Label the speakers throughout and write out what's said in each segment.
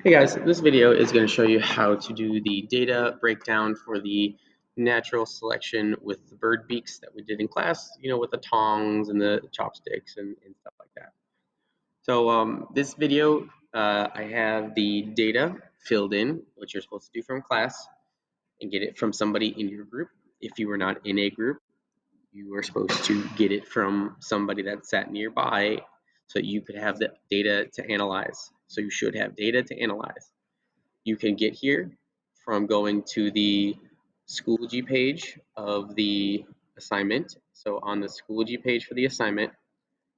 Speaker 1: Hey guys, this video is going to show you how to do the data breakdown for the natural selection with the bird beaks that we did in class, with the tongs and the chopsticks and stuff like that. So this video, I have the data filled in, what you're supposed to do from class, and get it from somebody in your group. If you were not in a group, you were supposed to get it from somebody that sat nearby so you could have the data to analyze. So you should have data to analyze. You can get here from going to the Schoology page of the assignment. So on the Schoology page for the assignment,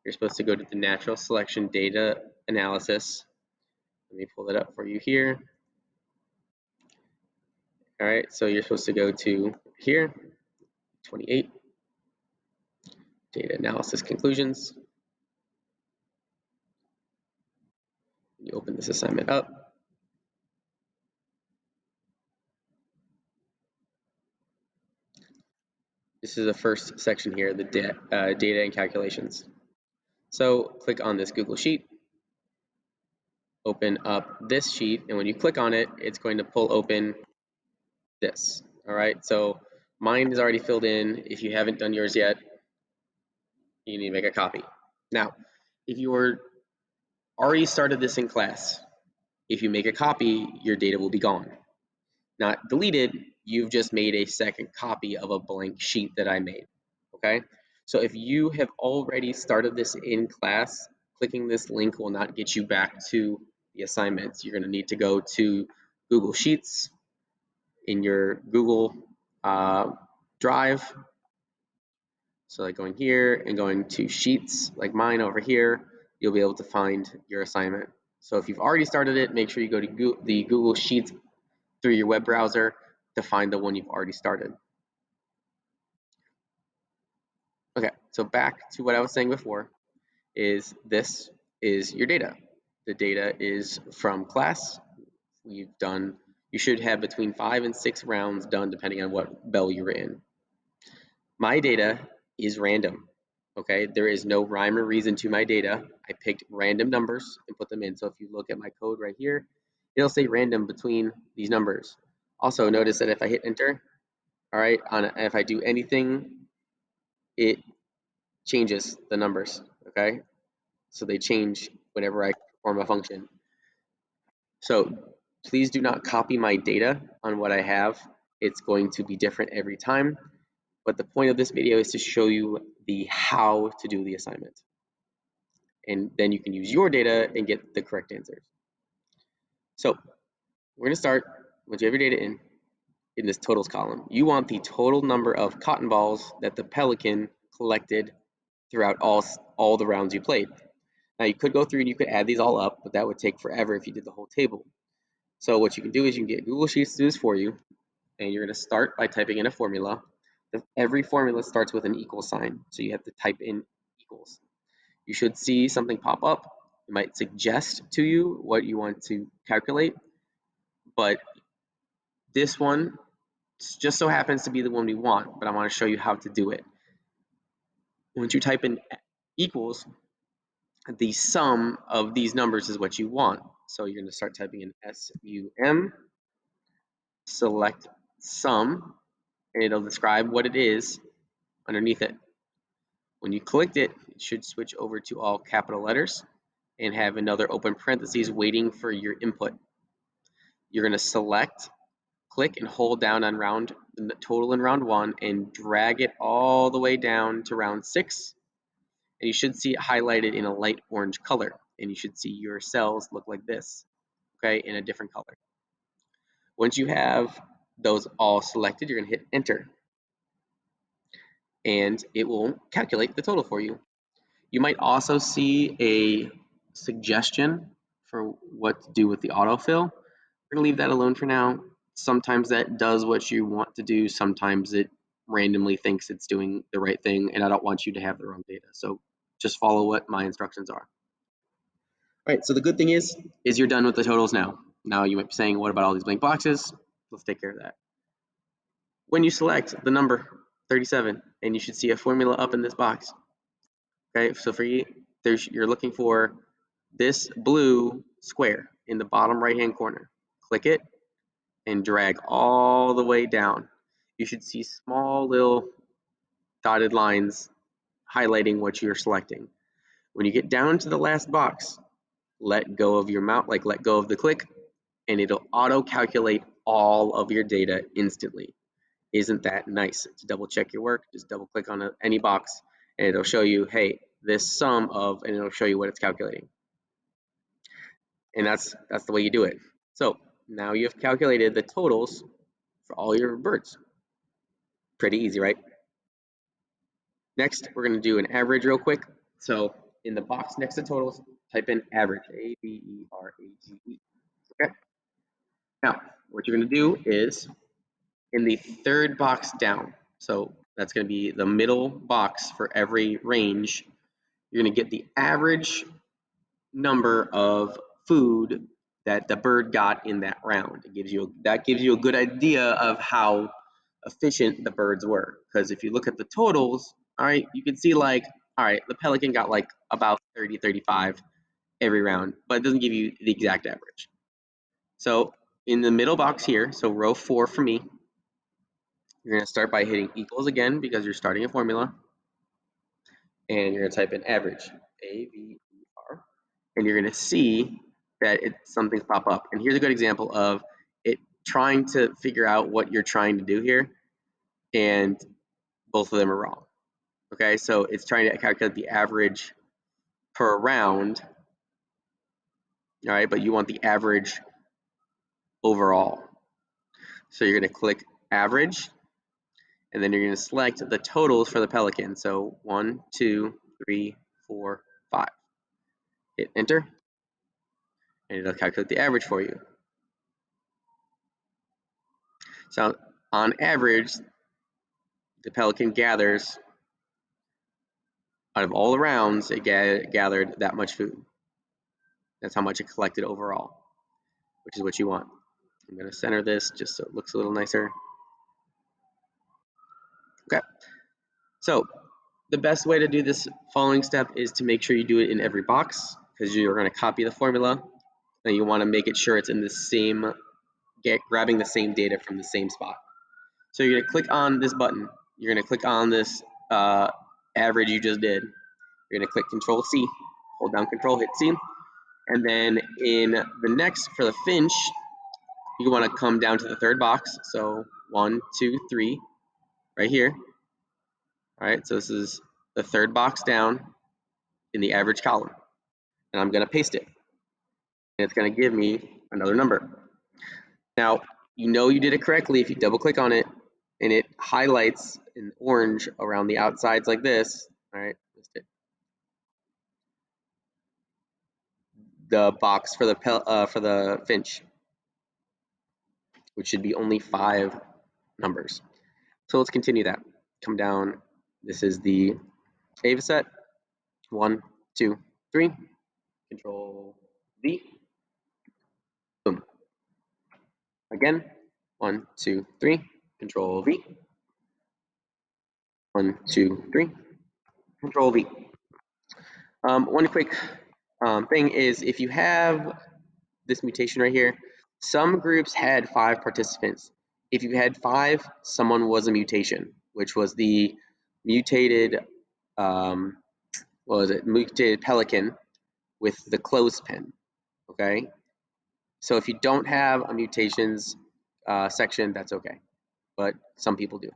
Speaker 1: you're supposed to go to the natural selection data analysis. Let me pull that up for you here. All right, so you're supposed to go to here, 28, data analysis conclusions. You open this assignment up. This is the first section here, the data and calculations. So click on this Google Sheet, open up this sheet, and when you click on it, it's going to pull open this. All right, so mine is already filled in. If you haven't done yours yet, you need to make a copy. Now, if you were already started this in class, if you make a copy, your data will be gone. Not deleted, you've just made a second copy of a blank sheet that I made, okay? So if you have already started this in class, clicking this link will not get you back to the assignments. You're gonna need to go to Google Sheets in your Google Drive. So like going here and going to Sheets, like mine over here, you'll be able to find your assignment. So if you've already started it, make sure you go to the Google Sheets through your web browser to find the one you've already started. Okay, so back to what I was saying before, is this is your data. The data is from class. You should have between 5 and 6 rounds done depending on what bell you're in. My data is random, okay? There is no rhyme or reason to my data. I picked random numbers and put them in. So if you look at my code right here, it'll say random between these numbers. Also notice that if I hit enter, all right, if I do anything, it changes the numbers, okay? So they change whenever I perform a function. So please do not copy my data on what I have. It's going to be different every time. But the point of this video is to show you the how to do the assignment. And then you can use your data and get the correct answers. So we're gonna start once you have your data in this totals column. You want the total number of cotton balls that the pelican collected throughout all the rounds you played. Now you could go through and you could add these all up, but that would take forever if you did the whole table. So what you can do is you can get Google Sheets to do this for you, and you're gonna start by typing in a formula. Every formula starts with an equal sign, so you have to type in equals. You should see something pop up. It might suggest to you what you want to calculate, but this one just so happens to be the one we want, but I want to show you how to do it. Once you type in equals, the sum of these numbers is what you want. So you're going to start typing in SUM, select sum, and it'll describe what it is underneath it. When you clicked it, it should switch over to all capital letters and have another open parentheses waiting for your input. You're going to select, click, and hold down on the total in round 1 and drag it all the way down to round 6. And you should see it highlighted in a light orange color. And you should see your cells look like this, okay, in a different color. Once you have those all selected, you're going to hit enter. And it will calculate the total for you. You might also see a suggestion for what to do with the autofill. We're going to leave that alone for now. Sometimes that does what you want to do. Sometimes it randomly thinks it's doing the right thing, and I don't want you to have the wrong data. So just follow what my instructions are. All right, so the good thing is you're done with the totals now. Now you might be saying, what about all these blank boxes? Let's take care of that. When you select the number 37, and you should see a formula up in this box. Okay, so for you, you're looking for this blue square. in the bottom right-hand corner. Click it and drag all the way down. You should see small little dotted lines highlighting what you're selecting. When you get down to the last box, let go of your mouse, like let go of the click, and it'll auto calculate all of your data instantly. Isn't that nice? To double check your work, just double click on any box and it'll show you, hey, this sum of, and it'll show you what it's calculating. And that's the way you do it. So now you've calculated the totals for all your birds. Pretty easy, right? Next, we're going to do an average real quick. So in the box next to totals, type in average, A-V-E-R-A-G-E. Okay. Now, what you're going to do is in the third box down, so that's going to be the middle box for every range, you're going to get the average number of food that the bird got in that round. That gives you a good idea of how efficient the birds were. Because if you look at the totals, all right, you can see like, all right, the pelican got like about 30, 35 every round, but it doesn't give you the exact average. So in the middle box here, so row 4 for me, you're going to start by hitting equals again because you're starting a formula. And you're going to type in average, A-V-E-R, and you're going to see that something's pop up. And here's a good example of it trying to figure out what you're trying to do here, and both of them are wrong. Okay, so it's trying to calculate the average per round, all right, but you want the average overall. So you're going to click average, and then you're going to select the totals for the pelican. So 1, 2, 3, 4, 5. Hit enter, and it'll calculate the average for you. So on average, the pelican gathers, out of all the rounds, it gathered that much food. That's how much it collected overall, which is what you want. I'm going to center this just so it looks a little nicer. Okay, so the best way to do this following step is to make sure you do it in every box, because you're going to copy the formula and you want to make it sure it's in the same, grabbing the same data from the same spot. So you're going to click on this button. You're going to click on this average you just did. You're going to click Control C, hold down Control, hit C, and then in the next, for the finch, you want to come down to the third box. So 1, 2, 3, right here. All right, so this is the third box down in the average column, and I'm going to paste it, and it's going to give me another number. Now, you know you did it correctly if you double click on it, and it highlights in orange around the outsides like this. All right, the box for the finch, which should be only 5 numbers. So let's continue that. Come down. This is the Ava set. 1, 2, 3. Control V. Boom. Again. 1, 2, 3. Control V. 1, 2, 3. Control V. One quick thing is if you have this mutation right here, some groups had 5 participants. If you had 5, someone was a mutation, which was the mutated, mutated pelican with the clothespin, okay? So if you don't have a mutations section, that's okay, but some people do.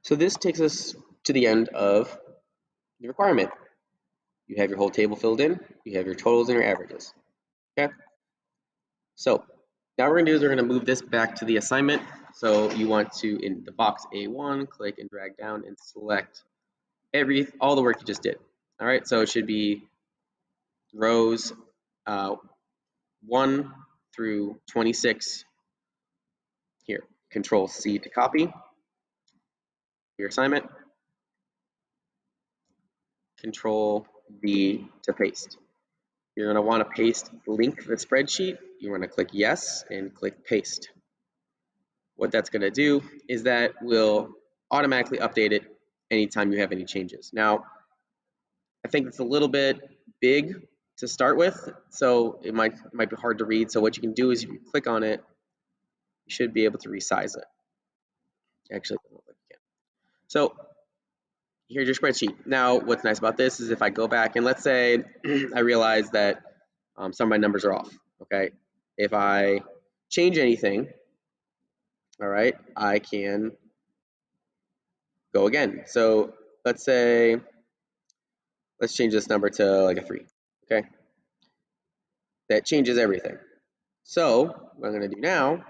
Speaker 1: So this takes us to the end of the requirement. You have your whole table filled in, you have your totals and your averages, okay? So now what we're gonna do is we're gonna move this back to the assignment. So you want to, in the box A1, click and drag down and select all the work you just did. All right, so it should be rows 1 through 26 here. Control C to copy your assignment. Control V to paste. You're going to want to paste link the spreadsheet. You want to click yes and click paste. What that's going to do is that will automatically update it anytime you have any changes. Now, I think it's a little bit big to start with, so it might be hard to read. So what you can do is if you click on it, you should be able to resize it. Actually, it doesn't look like you can. So here's your spreadsheet. Now, what's nice about this is if I go back and let's say I realize that some of my numbers are off, okay? If I change anything, all right, I can go again. So let's say, let's change this number to like a 3, okay? That changes everything. So what I'm gonna do now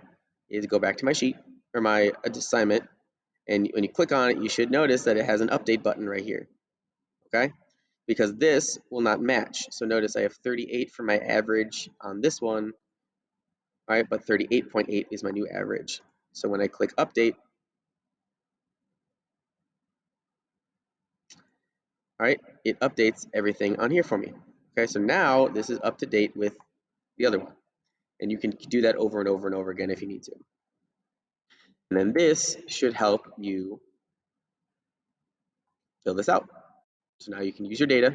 Speaker 1: is go back to my sheet or my assignment, and when you click on it, you should notice that it has an update button right here, okay? Because this will not match. So notice I have 38 for my average on this one, all right, but 38.8 is my new average. So when I click update, all right, it updates everything on here for me. Okay, so now this is up to date with the other one. And you can do that over and over and over again if you need to. And then this should help you fill this out. So now you can use your data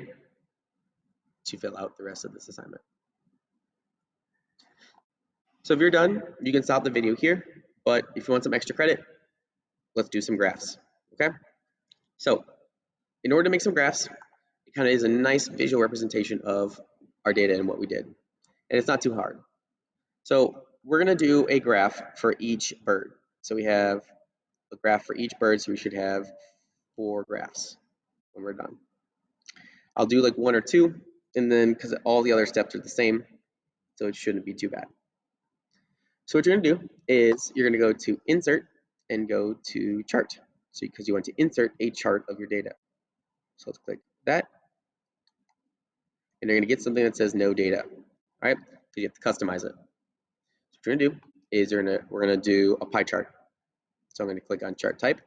Speaker 1: to fill out the rest of this assignment. So if you're done, you can stop the video here, but if you want some extra credit, let's do some graphs, okay? So in order to make some graphs, it kind of is a nice visual representation of our data and what we did. And it's not too hard. So we're gonna do a graph for each bird. So we have a graph for each bird, so we should have 4 graphs when we're done. I'll do like 1 or 2, and then because all the other steps are the same, so it shouldn't be too bad. So what you're gonna do is you're gonna go to Insert and go to Chart. So because you want to insert a chart of your data. So let's click that, and you're gonna get something that says no data. All right, so you have to customize it. So what you're gonna do is we're gonna do a pie chart. So I'm gonna click on Chart Type.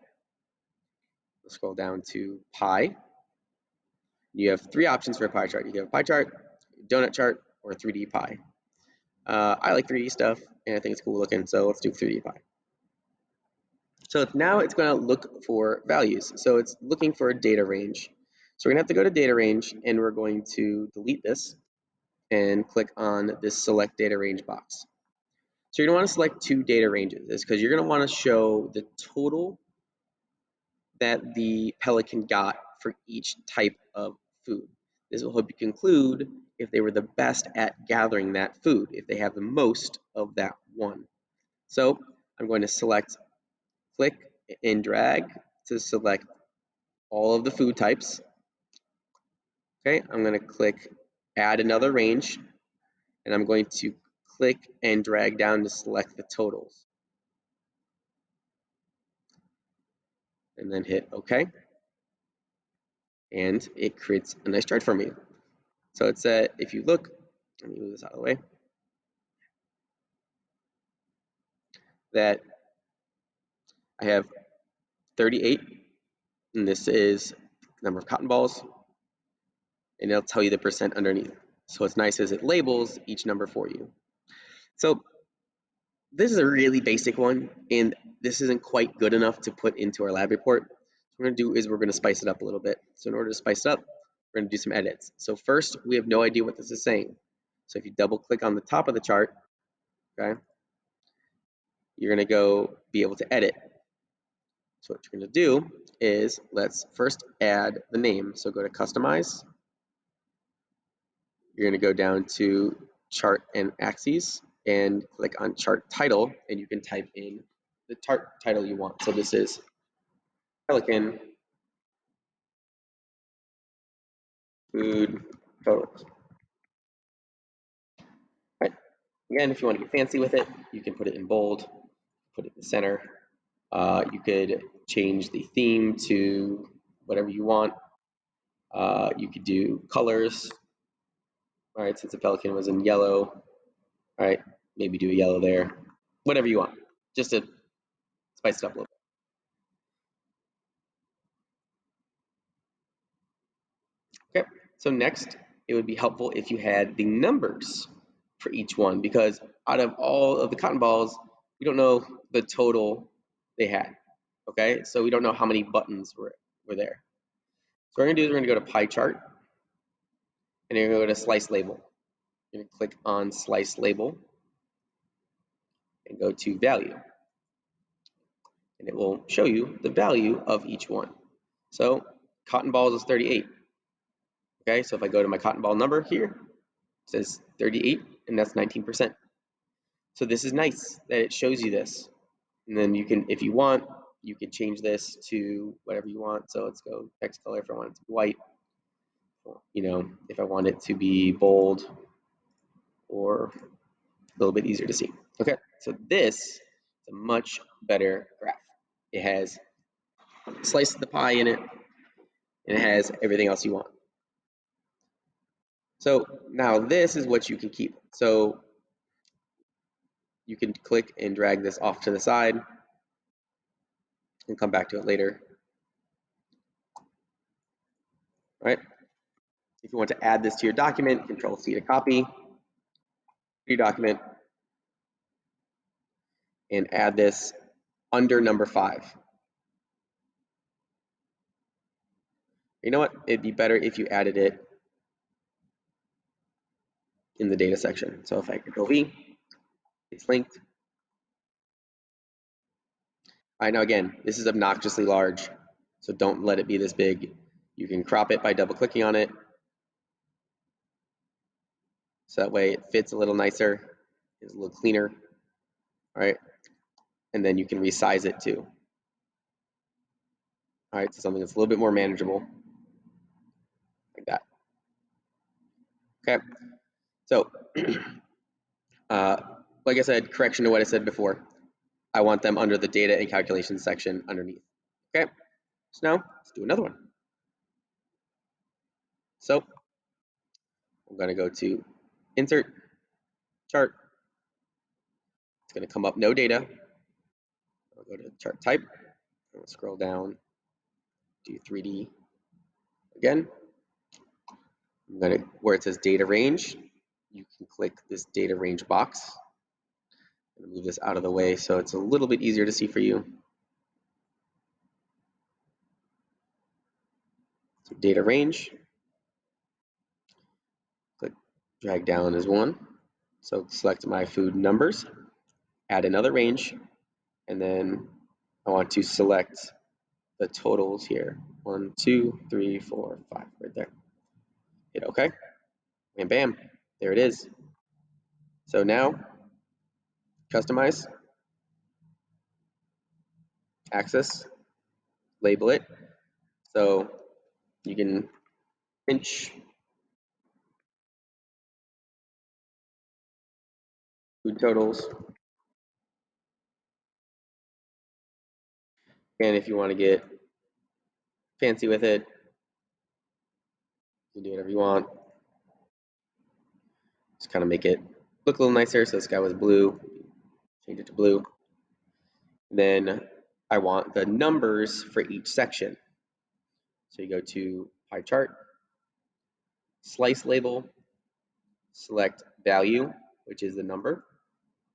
Speaker 1: We'll scroll down to Pie. You have 3 options for a pie chart. You can have a pie chart, donut chart, or a 3D pie. I like 3D stuff, and I think it's cool looking, so let's do 3D pie. So now it's going to look for values. So it's looking for a data range. So we're going to have to go to data range, and we're going to delete this and click on this select data range box. So you're going to want to select 2 data ranges because you're going to want to show the total that the pelican got for each type of food. This will help you conclude if they were the best at gathering that food, if they have the most of that one. So I'm going to select, click and drag to select all of the food types. Okay, I'm going to click add another range, and I'm going to click and drag down to select the totals. And then hit OK. And it creates a nice chart for me. So it's if you look, let me move this out of the way, that I have 38, and this is the number of cotton balls, and it'll tell you the percent underneath. So what's nice is it labels each number for you. So this is a really basic one, and this isn't quite good enough to put into our lab report. What we're gonna do is we're gonna spice it up a little bit. So in order to spice it up, we're gonna do some edits. So first, we have no idea what this is saying. So if you double click on the top of the chart, okay, you're gonna go be able to edit. So what you're gonna do is let's first add the name. So go to Customize. You're gonna go down to Chart and Axes and click on Chart Title, and you can type in the chart title you want. So this is Pelican Food Totals. Right. Again, if you want to get fancy with it, you can put it in bold, put it in the center. You could change the theme to whatever you want. You could do colors. All right, since the pelican was in yellow, all right, maybe do a yellow there. Whatever you want, just to spice it up a little bit. Okay, so next, it would be helpful if you had the numbers for each one, because out of all of the cotton balls, we don't know the total they had. Okay, so we don't know how many buttons were there. So what we're gonna do is we're gonna go to pie chart, and you're going to go to slice label. You're going to click on slice label and go to value. And it will show you the value of each one. So cotton balls is 38. Okay, so if I go to my cotton ball number here, it says 38, and that's 19%. So this is nice that it shows you this. And then you can, if you want, you can change this to whatever you want. So let's go text color if I want it to be white. You know, if I want it to be bold or a little bit easier to see. Okay, so this is a much better graph. It has a slice of the pie in it, and it has everything else you want. So now this is what you can keep. So you can click and drag this off to the side and come back to it later. All right. If you want to add this to your document, Control C to copy your document and add this under number 5. You know what? It'd be better if you added it in the data section. So if I Control V, it's linked. All right, now again, this is obnoxiously large, so don't let it be this big. You can crop it by double clicking on it. So that way it fits a little nicer, it's a little cleaner. All right, and then you can resize it too. All right, so something that's a little bit more manageable, like that. Okay, so like I said, correction to what I said before, I want them under the data and calculations section underneath. Okay, so now let's do another one. So I'm going to go to Insert, Chart. It's going to come up no data. I'll go to Chart Type. I'll scroll down, do 3D again. I'm going to, where it says Data Range, you can click this Data Range box. I'm going to move this out of the way so it's a little bit easier to see for you. So Data Range. Click drag down as 1. So select my food numbers, add another range, and then I want to select the totals here. 1, 2, 3, 4, 5, right there. Hit OK, and bam, there it is. So now, customize, access, label it. So you can pinch food totals. And if you want to get fancy with it, you can do whatever you want. Just kind of make it look a little nicer. So this guy was blue, change it to blue. Then I want the numbers for each section. So you go to pie chart, slice label, select value, which is the number.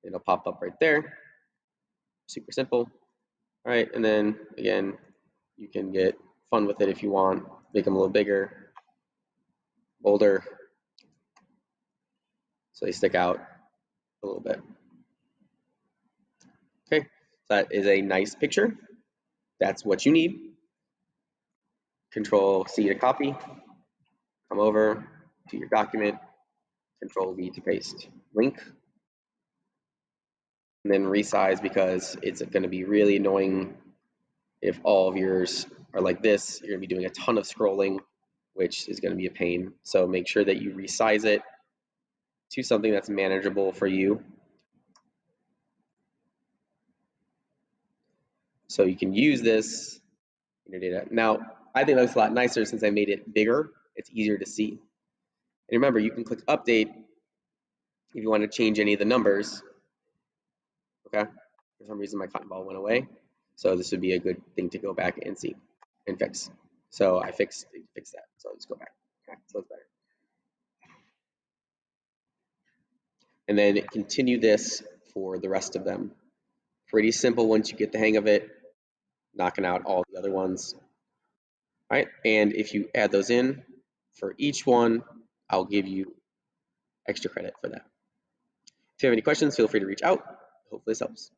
Speaker 1: It'll pop up right there. Super simple. All right, and then again, you can get fun with it if you want. Make them a little bigger, bolder, so they stick out a little bit. Okay, so that is a nice picture. That's what you need. Control C to copy. Come over to your document. Control V to paste. Link. And then resize because it's going to be really annoying if all of yours are like this. You're going to be doing a ton of scrolling, which is going to be a pain. So make sure that you resize it to something that's manageable for you. So you can use this in your data. Now, I think that looks a lot nicer since I made it bigger. It's easier to see. And remember, you can click update if you want to change any of the numbers. Okay, for some reason my cotton ball went away. So this would be a good thing to go back and see and fix. So I fixed that. So let's go back. Okay, so it's better. And then continue this for the rest of them. Pretty simple once you get the hang of it, knocking out all the other ones. All right, and if you add those in for each one, I'll give you extra credit for that. If you have any questions, feel free to reach out. Hopefully this helps.